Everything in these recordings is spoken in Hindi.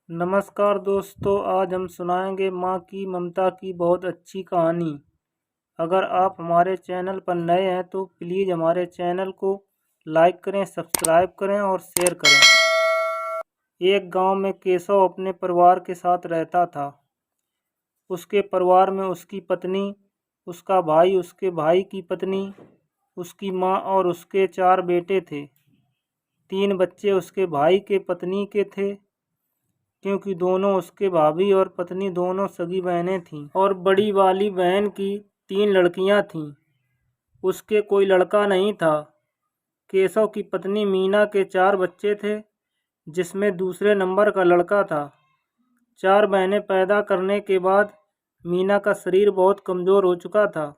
नमस्कार दोस्तों, आज हम सुनाएंगे माँ की ममता की बहुत अच्छी कहानी। अगर आप हमारे चैनल पर नए हैं तो प्लीज़ हमारे चैनल को लाइक करें, सब्सक्राइब करें और शेयर करें। एक गांव में केशव अपने परिवार के साथ रहता था। उसके परिवार में उसकी पत्नी, उसका भाई, उसके भाई की पत्नी, उसकी माँ और उसके 4 बेटे थे। 3 बच्चे उसके भाई के पत्नी के थे, क्योंकि दोनों उसके भाभी और पत्नी दोनों सगी बहनें थीं और बड़ी वाली बहन की 3 लड़कियां थीं। उसके कोई लड़का नहीं था। केशव की पत्नी मीना के 4 बच्चे थे, जिसमें दूसरे नंबर का लड़का था। 4 बहनें पैदा करने के बाद मीना का शरीर बहुत कमज़ोर हो चुका था,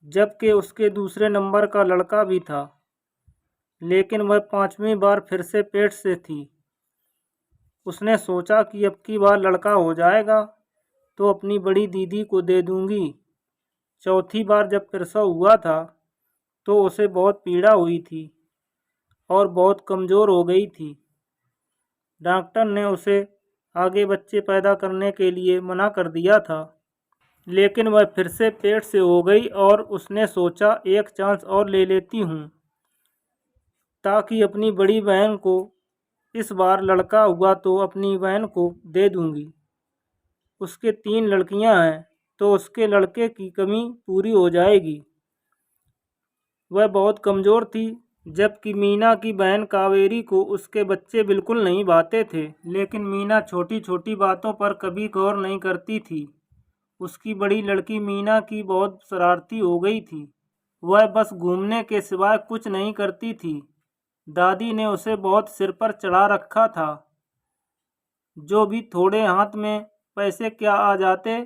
जबकि उसके दूसरे नंबर का लड़का भी था, लेकिन वह 5वीं बार फिर से पेट से थी। उसने सोचा कि अब की बार लड़का हो जाएगा तो अपनी बड़ी दीदी को दे दूंगी। चौथी बार जब प्रसव हुआ था तो उसे बहुत पीड़ा हुई थी और बहुत कमज़ोर हो गई थी। डॉक्टर ने उसे आगे बच्चे पैदा करने के लिए मना कर दिया था, लेकिन वह फिर से पेट से हो गई और उसने सोचा एक चांस और ले लेती हूँ, ताकि अपनी बड़ी बहन को इस बार लड़का हुआ तो अपनी बहन को दे दूंगी। उसके 3 लड़कियां हैं तो उसके लड़के की कमी पूरी हो जाएगी। वह बहुत कमज़ोर थी, जबकि मीना की बहन कावेरी को उसके बच्चे बिल्कुल नहीं भाते थे। लेकिन मीना छोटी छोटी बातों पर कभी गौर नहीं करती थी। उसकी बड़ी लड़की मीना की बहुत शरारती हो गई थी। वह बस घूमने के सिवाय कुछ नहीं करती थी। दादी ने उसे बहुत सिर पर चढ़ा रखा था। जो भी थोड़े हाथ में पैसे क्या आ जाते,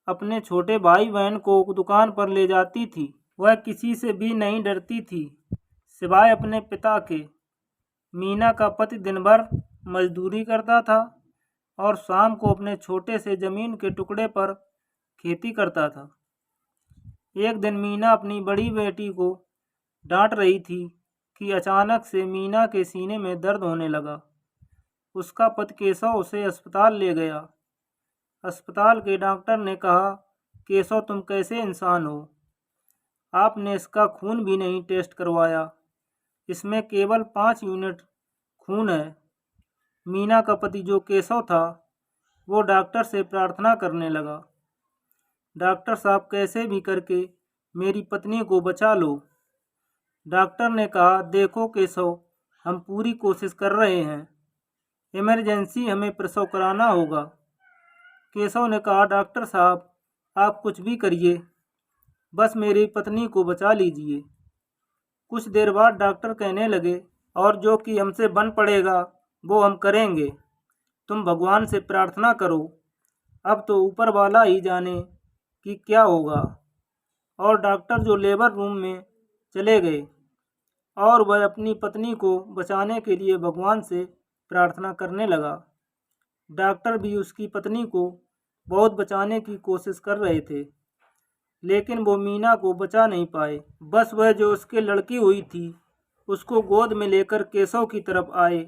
अपने छोटे भाई बहन को दुकान पर ले जाती थी। वह किसी से भी नहीं डरती थी, सिवाय अपने पिता के। मीना का पति दिन भर मजदूरी करता था और शाम को अपने छोटे से जमीन के टुकड़े पर खेती करता था। एक दिन मीना अपनी बड़ी बेटी को डांट रही थी कि अचानक से मीना के सीने में दर्द होने लगा। उसका पति केशव उसे अस्पताल ले गया। अस्पताल के डॉक्टर ने कहा, केशव तुम कैसे इंसान हो? आपने इसका खून भी नहीं टेस्ट करवाया। इसमें केवल 5 यूनिट खून है। मीना का पति जो केशव था, वो डॉक्टर से प्रार्थना करने लगा, डॉक्टर साहब कैसे भी करके मेरी पत्नी को बचा लो। डॉक्टर ने कहा, देखो केशव, हम पूरी कोशिश कर रहे हैं। इमरजेंसी हमें प्रसव कराना होगा। केशव ने कहा, डॉक्टर साहब आप कुछ भी करिए, बस मेरी पत्नी को बचा लीजिए। कुछ देर बाद डॉक्टर कहने लगे, और जो कि हमसे बन पड़ेगा वो हम करेंगे। तुम भगवान से प्रार्थना करो, अब तो ऊपर वाला ही जाने कि क्या होगा। और डॉक्टर जो लेबर रूम में चले गए और वह अपनी पत्नी को बचाने के लिए भगवान से प्रार्थना करने लगा। डॉक्टर भी उसकी पत्नी को बहुत बचाने की कोशिश कर रहे थे, लेकिन वो मीना को बचा नहीं पाए। बस वह जो उसके लड़की हुई थी, उसको गोद में लेकर केशव की तरफ आए।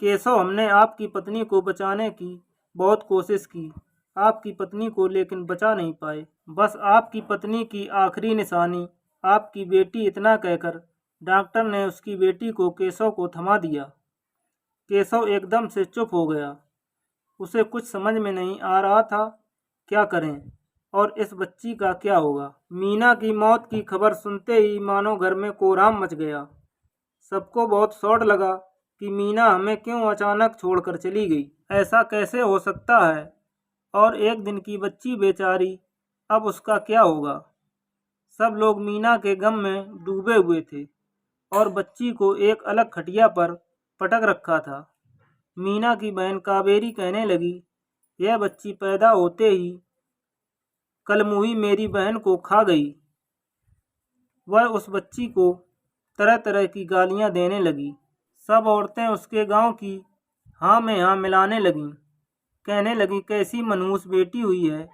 केशव, हमने आपकी पत्नी को बचाने की बहुत कोशिश की, आपकी पत्नी को लेकिन बचा नहीं पाए। बस आपकी पत्नी की आखिरी निशानी आपकी बेटी, इतना कहकर डॉक्टर ने उसकी बेटी को केशव को थमा दिया। केशव एकदम से चुप हो गया। उसे कुछ समझ में नहीं आ रहा था क्या करें और इस बच्ची का क्या होगा। मीना की मौत की खबर सुनते ही मानो घर में कोहराम मच गया। सबको बहुत शॉक लगा कि मीना हमें क्यों अचानक छोड़कर चली गई। ऐसा कैसे हो सकता है? और एक दिन की बच्ची बेचारी, अब उसका क्या होगा? सब लोग मीना के गम में डूबे हुए थे और बच्ची को एक अलग खटिया पर पटक रखा था। मीना की बहन कावेरी कहने लगी, यह बच्ची पैदा होते ही कलमुही मेरी बहन को खा गई। वह उस बच्ची को तरह तरह की गालियां देने लगी। सब औरतें उसके गांव की हाँ में हाँ मिलाने लगीं। कहने लगी, कैसी मनहूस बेटी हुई है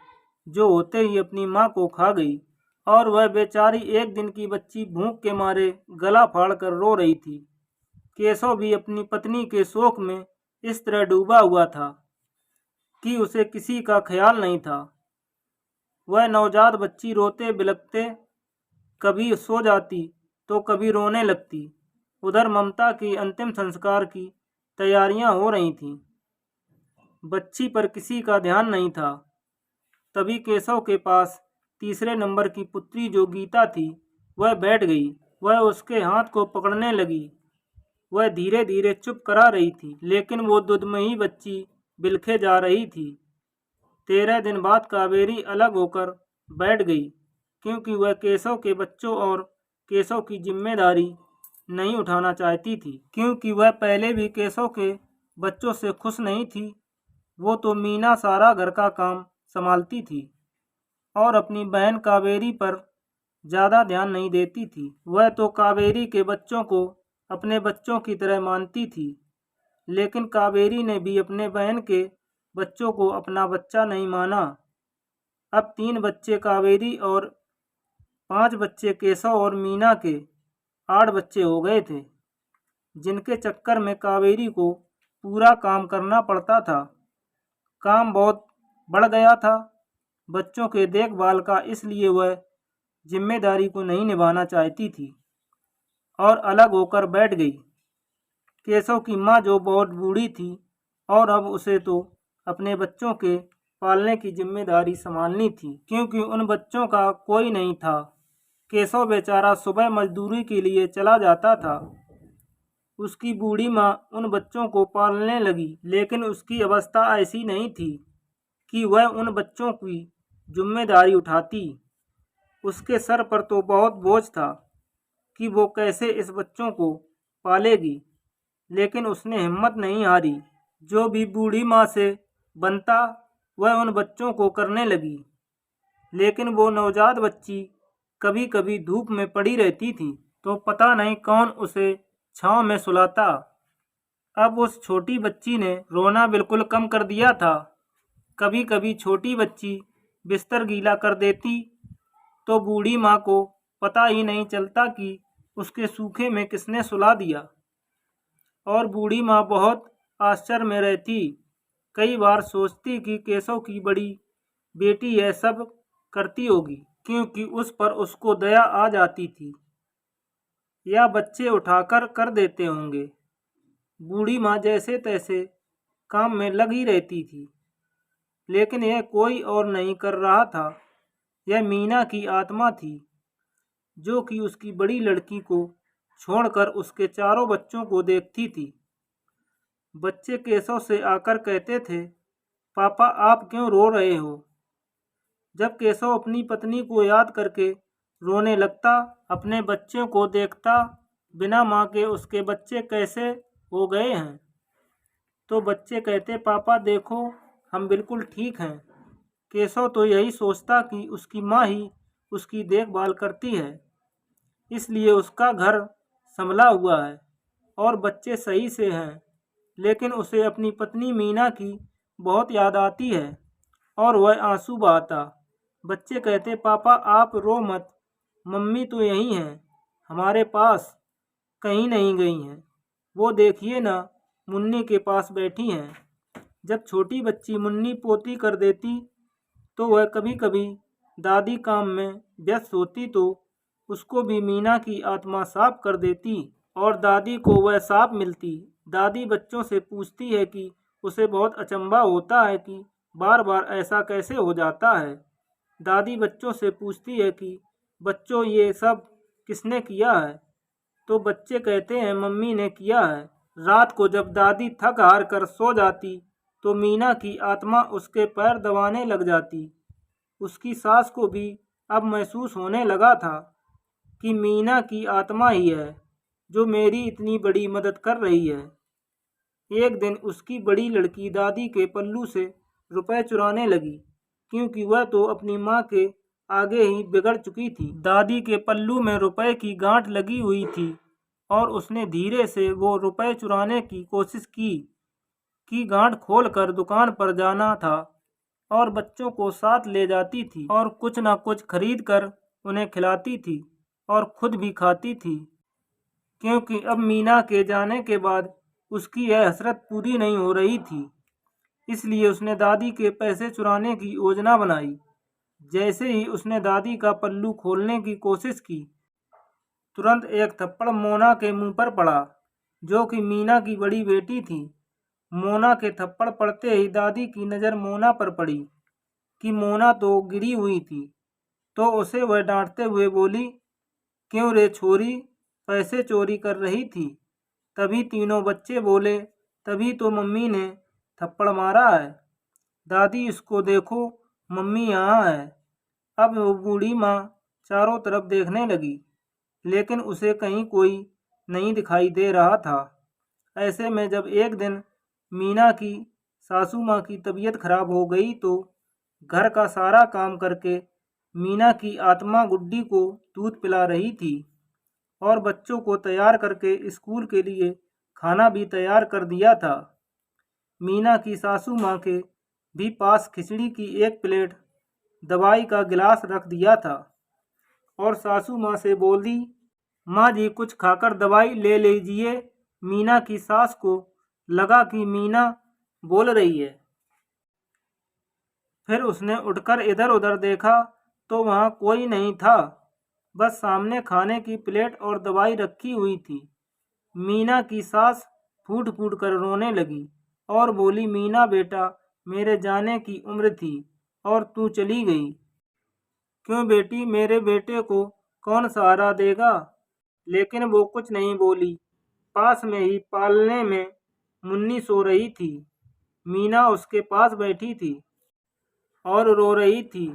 जो होते ही अपनी माँ को खा गई। और वह बेचारी एक दिन की बच्ची भूख के मारे गला फाड़ कर रो रही थी। केशव भी अपनी पत्नी के शोक में इस तरह डूबा हुआ था कि उसे किसी का ख्याल नहीं था। वह नवजात बच्ची रोते बिलखते कभी सो जाती तो कभी रोने लगती। उधर ममता की अंतिम संस्कार की तैयारियां हो रही थीं। बच्ची पर किसी का ध्यान नहीं था। तभी केशव के पास तीसरे नंबर की पुत्री जो गीता थी वह बैठ गई। वह उसके हाथ को पकड़ने लगी। वह धीरे धीरे चुप करा रही थी, लेकिन वो दुधमयी बच्ची बिलखे जा रही थी। 13 दिन बाद कावेरी अलग होकर बैठ गई, क्योंकि वह केशव के बच्चों और केशव की जिम्मेदारी नहीं उठाना चाहती थी, क्योंकि वह पहले भी केशव के बच्चों से खुश नहीं थी। वो तो मीना सारा घर का काम संभालती थी और अपनी बहन कावेरी पर ज़्यादा ध्यान नहीं देती थी। वह तो कावेरी के बच्चों को अपने बच्चों की तरह मानती थी, लेकिन कावेरी ने भी अपने बहन के बच्चों को अपना बच्चा नहीं माना। अब 3 बच्चे कावेरी और 5 बच्चे केशव और मीना के 8 बच्चे हो गए थे, जिनके चक्कर में कावेरी को पूरा काम करना पड़ता था। काम बहुत बढ़ गया था बच्चों के देखभाल का, इसलिए वह जिम्मेदारी को नहीं निभाना चाहती थी और अलग होकर बैठ गई। केशव की माँ जो बहुत बूढ़ी थी और अब उसे तो अपने बच्चों के पालने की जिम्मेदारी संभालनी थी, क्योंकि उन बच्चों का कोई नहीं था। केशव बेचारा सुबह मजदूरी के लिए चला जाता था। उसकी बूढ़ी माँ उन बच्चों को पालने लगी, लेकिन उसकी अवस्था ऐसी नहीं थी कि वह उन बच्चों की जिम्मेदारी उठाती। उसके सर पर तो बहुत बोझ था कि वो कैसे इस बच्चों को पालेगी, लेकिन उसने हिम्मत नहीं हारी। जो भी बूढ़ी माँ से बनता वह उन बच्चों को करने लगी, लेकिन वो नवजात बच्ची कभी कभी धूप में पड़ी रहती थी तो पता नहीं कौन उसे छांव में सुलाता। अब उस छोटी बच्ची ने रोना बिल्कुल कम कर दिया था। कभी कभी छोटी बच्ची बिस्तर गीला कर देती तो बूढ़ी माँ को पता ही नहीं चलता कि उसके सूखे में किसने सुला दिया, और बूढ़ी माँ बहुत आश्चर्य में रहती। कई बार सोचती कि केशव की बड़ी बेटी यह सब करती होगी, क्योंकि उस पर उसको दया आ जाती थी, या बच्चे उठाकर कर देते होंगे। बूढ़ी माँ जैसे तैसे काम में लगी रहती थी, लेकिन यह कोई और नहीं कर रहा था। यह मीना की आत्मा थी, जो कि उसकी बड़ी लड़की को छोड़कर उसके चारों बच्चों को देखती थी। बच्चे केशव से आकर कहते थे, पापा आप क्यों रो रहे हो? जब केशव अपनी पत्नी को याद करके रोने लगता, अपने बच्चों को देखता बिना माँ के उसके बच्चे कैसे हो गए हैं, तो बच्चे कहते, पापा देखो हम बिल्कुल ठीक हैं। केशव तो यही सोचता कि उसकी माँ ही उसकी देखभाल करती है, इसलिए उसका घर संभला हुआ है और बच्चे सही से हैं। लेकिन उसे अपनी पत्नी मीना की बहुत याद आती है और वह आंसू बहाता। बच्चे कहते, पापा आप रो मत, मम्मी तो यहीं हैं हमारे पास, कहीं नहीं गई हैं। वो देखिए ना, मुन्नी के पास बैठी हैं। जब छोटी बच्ची मुन्नी पोती कर देती तो वह कभी कभी दादी काम में व्यस्त होती तो उसको भी मीना की आत्मा साफ कर देती और दादी को वह साफ मिलती। दादी बच्चों से पूछती है कि उसे बहुत अचंभा होता है कि बार बार ऐसा कैसे हो जाता है। दादी बच्चों से पूछती है कि बच्चों ये सब किसने किया है, तो बच्चे कहते हैं मम्मी ने किया है। रात को जब दादी थक हार कर सो जाती तो मीना की आत्मा उसके पैर दबाने लग जाती। उसकी सास को भी अब महसूस होने लगा था कि मीना की आत्मा ही है जो मेरी इतनी बड़ी मदद कर रही है। एक दिन उसकी बड़ी लड़की दादी के पल्लू से रुपए चुराने लगी, क्योंकि वह तो अपनी माँ के आगे ही बिगड़ चुकी थी। दादी के पल्लू में रुपए की गांठ लगी हुई थी और उसने धीरे से वो रुपए चुराने की कोशिश की गांठ खोलकर दुकान पर जाना था और बच्चों को साथ ले जाती थी और कुछ ना कुछ खरीद कर उन्हें खिलाती थी और खुद भी खाती थी, क्योंकि अब मीना के जाने के बाद उसकी यह हसरत पूरी नहीं हो रही थी, इसलिए उसने दादी के पैसे चुराने की योजना बनाई। जैसे ही उसने दादी का पल्लू खोलने की कोशिश की, तुरंत एक थप्पड़ मोना के मुंह पर पड़ा, जो कि मीना की बड़ी बेटी थी। मोना के थप्पड़ पड़ते ही दादी की नज़र मोना पर पड़ी कि मोना तो गिरी हुई थी, तो उसे वह डांटते हुए बोली, क्यों रे छोरी, पैसे चोरी कर रही थी? तभी तीनों बच्चे बोले, तभी तो मम्मी ने थप्पड़ मारा है। दादी, इसको देखो, मम्मी यहाँ है। अब वो बूढ़ी माँ चारों तरफ देखने लगी, लेकिन उसे कहीं कोई नहीं दिखाई दे रहा था। ऐसे में जब एक दिन मीना की सासू माँ की तबीयत खराब हो गई, तो घर का सारा काम करके मीना की आत्मा गुड्डी को दूध पिला रही थी और बच्चों को तैयार करके स्कूल के लिए खाना भी तैयार कर दिया था। मीना की सासू माँ के भी पास खिचड़ी की एक प्लेट, दवाई का गिलास रख दिया था और सासू माँ से बोली, माँ जी कुछ खाकर दवाई ले लीजिए। मीना की सास को लगा कि मीना बोल रही है। फिर उसने उठकर इधर उधर देखा तो वहाँ कोई नहीं था, बस सामने खाने की प्लेट और दवाई रखी हुई थी। मीना की सास फूट फूट कर रोने लगी और बोली, मीना बेटा, मेरे जाने की उम्र थी और तू चली गई। क्यों बेटी, मेरे बेटे को कौन सहारा देगा? लेकिन वो कुछ नहीं बोली। पास में ही पालने में मुन्नी सो रही थी। मीना उसके पास बैठी थी और रो रही थी।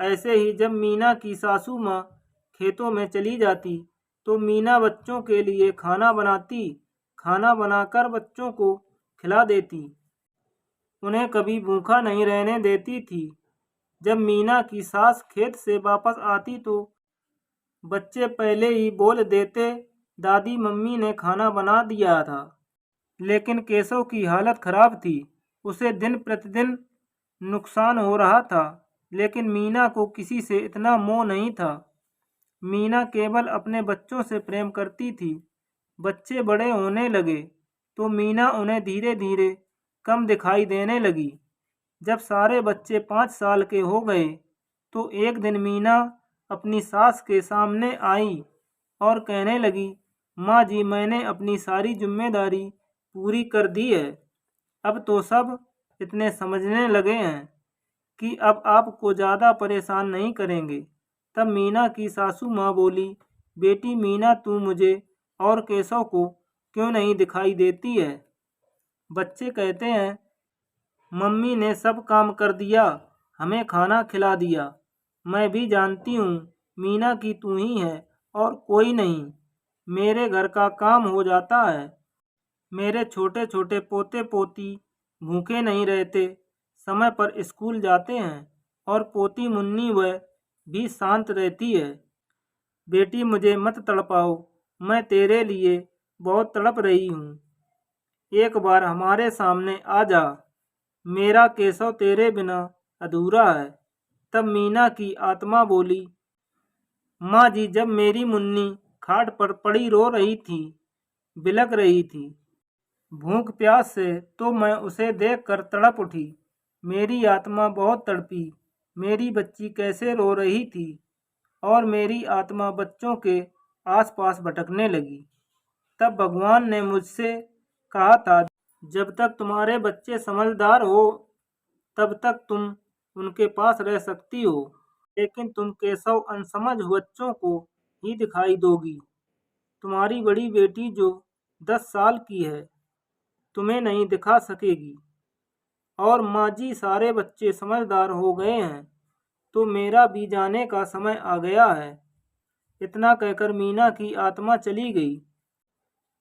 ऐसे ही जब मीना की सासू माँ खेतों में चली जाती, तो मीना बच्चों के लिए खाना बनाती, खाना बनाकर बच्चों को खिला देती, उन्हें कभी भूखा नहीं रहने देती थी। जब मीना की सास खेत से वापस आती तो बच्चे पहले ही बोल देते, दादी मम्मी ने खाना बना दिया था। लेकिन केशव की हालत खराब थी, उसे दिन प्रतिदिन नुकसान हो रहा था, लेकिन मीना को किसी से इतना मोह नहीं था। मीना केवल अपने बच्चों से प्रेम करती थी। बच्चे बड़े होने लगे तो मीना उन्हें धीरे धीरे कम दिखाई देने लगी। जब सारे बच्चे 5 साल के हो गए, तो एक दिन मीना अपनी सास के सामने आई और कहने लगी, माँ जी, मैंने अपनी सारी जिम्मेदारी पूरी कर दी है। अब तो सब इतने समझने लगे हैं कि अब आपको ज़्यादा परेशान नहीं करेंगे। तब मीना की सासू माँ बोली, बेटी मीना, तू मुझे और केशव को क्यों नहीं दिखाई देती है? बच्चे कहते हैं, मम्मी ने सब काम कर दिया, हमें खाना खिला दिया। मैं भी जानती हूँ मीना की तू ही है और कोई नहीं। मेरे घर का काम हो जाता है। मेरे छोटे छोटे पोते पोती भूखे नहीं रहते, समय पर स्कूल जाते हैं और पोती मुन्नी वह भी शांत रहती है। बेटी मुझे मत तड़पाओ, मैं तेरे लिए बहुत तड़प रही हूँ। एक बार हमारे सामने आ जा, मेरा केशव तेरे बिना अधूरा है। तब मीना की आत्मा बोली, माँ जी, जब मेरी मुन्नी खाट पर पड़ी रो रही थी, बिलख रही थी भूख प्यास से, तो मैं उसे देखकर तड़प उठी। मेरी आत्मा बहुत तड़पी। मेरी बच्ची कैसे रो रही थी और मेरी आत्मा बच्चों के आसपास भटकने लगी। तब भगवान ने मुझसे कहा था, जब तक तुम्हारे बच्चे समझदार हो तब तक तुम उनके पास रह सकती हो, लेकिन तुम केशव अनसमझ बच्चों को ही दिखाई दोगी। तुम्हारी बड़ी बेटी जो 10 साल की है तुम्हें नहीं दिखा सकेगी। और माँ जी, सारे बच्चे समझदार हो गए हैं, तो मेरा भी जाने का समय आ गया है। इतना कहकर मीना की आत्मा चली गई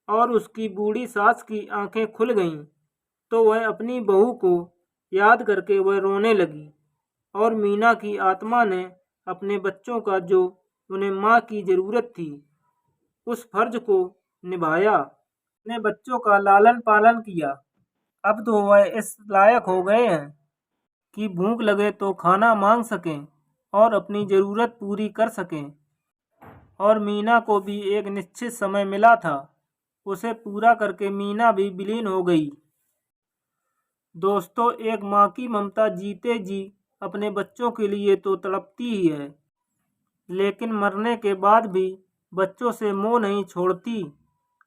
और उसकी बूढ़ी सास की आंखें खुल गईं, तो वह अपनी बहू को याद करके वह रोने लगी और मीना की आत्मा ने अपने बच्चों का जो उन्हें माँ की ज़रूरत थी, उस फर्ज को निभाया। अपने बच्चों का लालन पालन किया। अब तो वह इस लायक हो गए हैं कि भूख लगे तो खाना मांग सकें और अपनी ज़रूरत पूरी कर सकें। और मीना को भी एक निश्चित समय मिला था उसे पूरा करके मीना भी विलीन हो गई। दोस्तों, एक माँ की ममता जीते जी अपने बच्चों के लिए तो तड़पती ही है, लेकिन मरने के बाद भी बच्चों से मोह नहीं छोड़ती।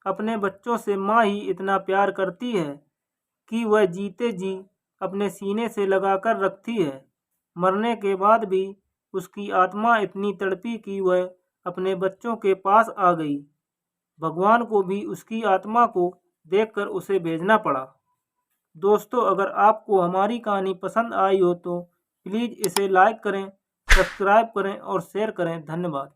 अपने बच्चों से माँ ही इतना प्यार करती है कि वह जीते जी अपने सीने से लगाकर रखती है। मरने के बाद भी उसकी आत्मा इतनी तड़पी कि वह अपने बच्चों के पास आ गई। भगवान को भी उसकी आत्मा को देखकर उसे भेजना पड़ा। दोस्तों, अगर आपको हमारी कहानी पसंद आई हो तो प्लीज़ इसे लाइक करें, सब्सक्राइब करें और शेयर करें। धन्यवाद।